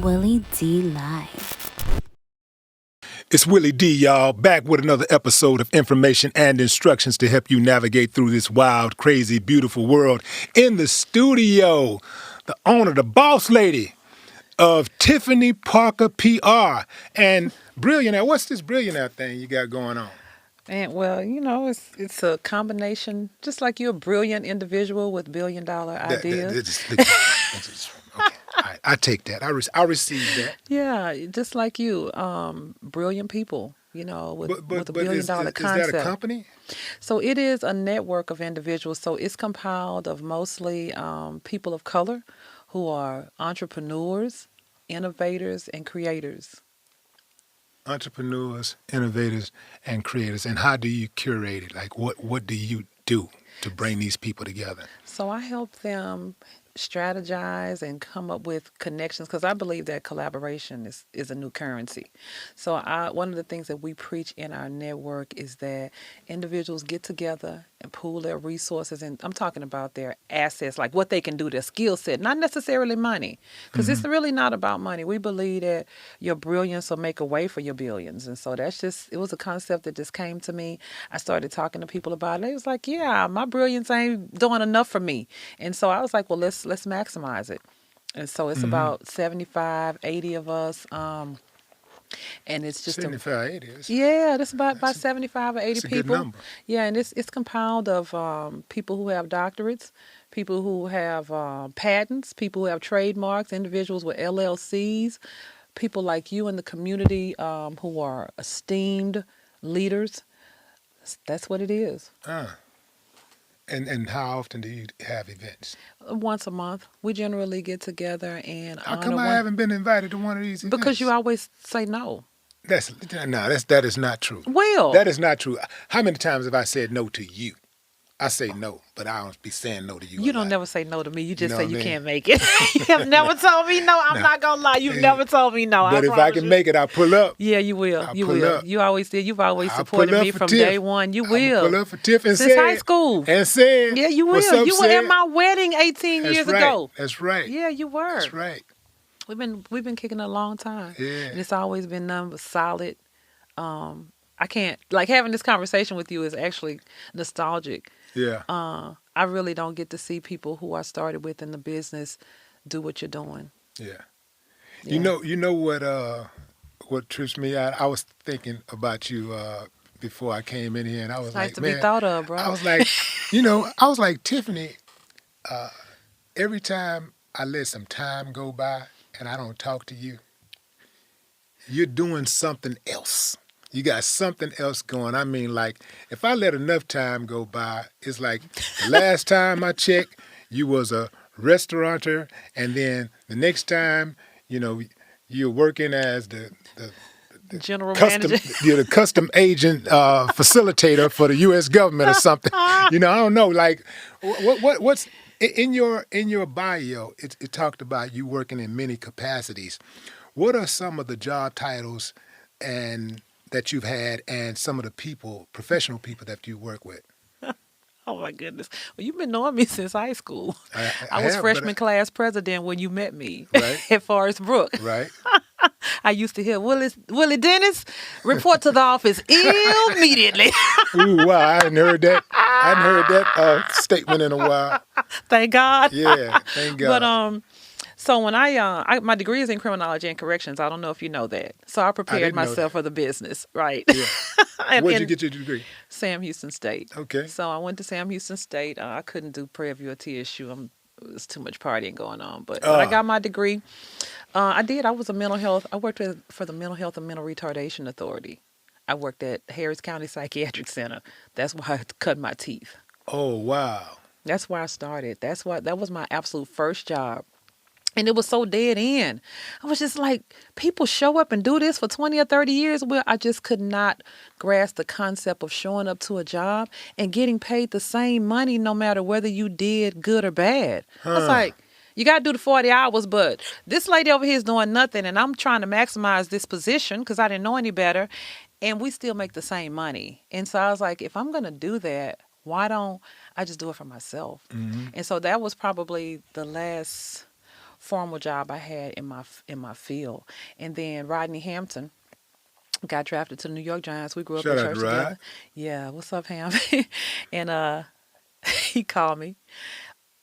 Willie D Live. It's Willie D, y'all, back with another episode of information and instructions to help you navigate through this wild, crazy, beautiful world. In the studio, the owner, the boss lady of Tiffany Parker PR. And Billionaire, what's this Billionaire thing you got going on? And well, it's a combination, just like you're a brilliant individual with billion-dollar ideas. Okay, all right, I take that. I receive that. Yeah, just like you, brilliant people, with with a billion-dollar is concept. that a company? So it is a network of individuals. So it's compiled of mostly people of color who are entrepreneurs, innovators, and creators. Entrepreneurs, innovators, and creators. And how do you curate it? Like, what do you do to bring these people together? So I help them strategize and come up with connections because I believe that collaboration is a new currency. So one of the things that we preach in our network is that individuals get together and pool their resources, and I'm talking about their assets, like what they can do, their skill set, not necessarily money, because it's really not about money. We believe that your brilliance will make a way for your billions, and so it was a concept that just came to me. I started talking to people about it. It was like, yeah, my brilliance ain't doing enough for me, and so I was like, well, let's maximize it. And so it's about 75, 80 of us. And it's just 75, 80. that's about 75 or 80 that's a people. good number. Yeah, and it's compiled of people who have doctorates, people who have patents, people who have trademarks, individuals with LLCs, people like you in the community who are esteemed leaders. That's what it is. And how often do you have events? Once a month, we generally get together and How come I haven't been invited to one of these events? because you always say no. That is not true. Well, That is not true. How many times have I said no to you? I say no, but I don't be saying no to you. you don't never say no to me. You just know say what I you mean? can't make it. You have never told me no. I'm not gonna lie. You've never told me no. But if I promise can you. make it, I'll pull up. Yeah, you will. I'll You pull will. up. You always did. You've always I'll supported pull up me for from Tiff. day one. You will. I'll pull up for Tiff and Since say high it. school. And say it. Yeah, you will. What's up, You were Sid? at my wedding 18 That's years right. ago. That's right. Yeah, you were. That's right. We've been kicking it a long time. Yeah. And it's always been nothing but solid. I can't having this conversation with you is actually nostalgic. Yeah. I really don't get to see people who I started with in the business do what you're doing. Yeah. Yeah. You know what trips me out? I was thinking about you before I came in here, and I was It's like, nice to man, be thought of, bro. I was like, Tiffany, every time I let some time go by and I don't talk to you, you're doing something else. You got something else going. I mean, like, if I let enough time go by, it's like the last time I checked, you was a restaurateur, and then the next time, you're working as the General custom, manager. you're the custom agent facilitator for the U.S. government or something. I don't know. Like, what's in your bio? It talked about you working in many capacities. What are some of the job titles and that you've had, and some of the professional people that you work with? Oh my goodness. Well, you've been knowing me since high school. I was have, freshman class president when you met me Right. at Forest Brook. Right. I used to hear Willie Dennis report to the office immediately. Ooh, wow! I hadn't heard that. I hadn't heard that statement in a while. Thank God. Yeah, thank God. But so when my degree is in criminology and corrections. I don't know if you know that. So I prepared didn't know myself for the business, right? Yeah. Where'd you get your degree? Sam Houston State. Okay. So I went to Sam Houston State. I couldn't do Prairie View or TSU. It was too much partying going on. But I got my degree. I did. I was I worked for the Mental Health and Mental Retardation Authority. I worked at Harris County Psychiatric Center. That's why I cut my teeth. Oh, wow. That's where I started. That was my absolute first job. And it was so dead end. I was just like, people show up and do this for 20 or 30 years. Well, I just could not grasp the concept of showing up to a job and getting paid the same money no matter whether you did good or bad. I was like, you got to do the 40 hours, but this lady over here is doing nothing, and I'm trying to maximize this position because I didn't know any better, and we still make the same money. And so I was like, if I'm going to do that, why don't I just do it for myself? Mm-hmm. And so that was probably the last formal job I had in my field. And then Rodney Hampton got drafted to the New York Giants. We grew up in Shout out church to Rod. together. Yeah, what's up, Ham? And he called me.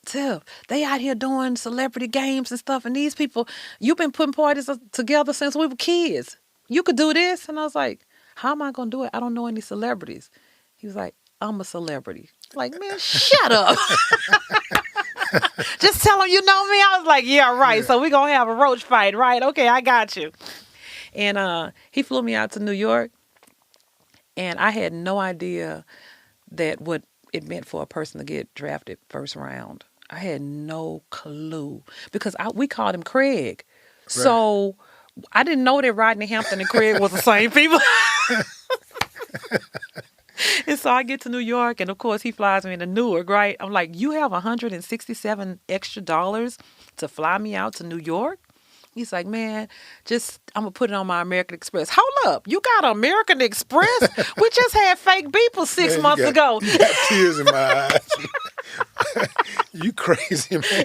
Tiff, they out here doing celebrity games and stuff, and these people, you've been putting parties together since we were kids. You could do this. And I was like, how am I going to do it? I don't know any celebrities. He was like, I'm a celebrity. Like, man, shut up. Just tell him you know me. I was like, yeah, right. Yeah. So we're going to have a roach fight, right? Okay, I got you. And he flew me out to New York, and I had no idea that what it meant for a person to get drafted first round. I had no clue because we called him Craig. Right. So I didn't know that Rodney Hampton and Craig was the same people. And so I get to New York, and of course he flies me into Newark, right? I'm like, you have $167 extra to fly me out to New York? He's like, man, I'm going to put it on my American Express. Hold up. You got American Express? We just had fake people 6 Man, months ago. You got tears in my eyes. You crazy, man.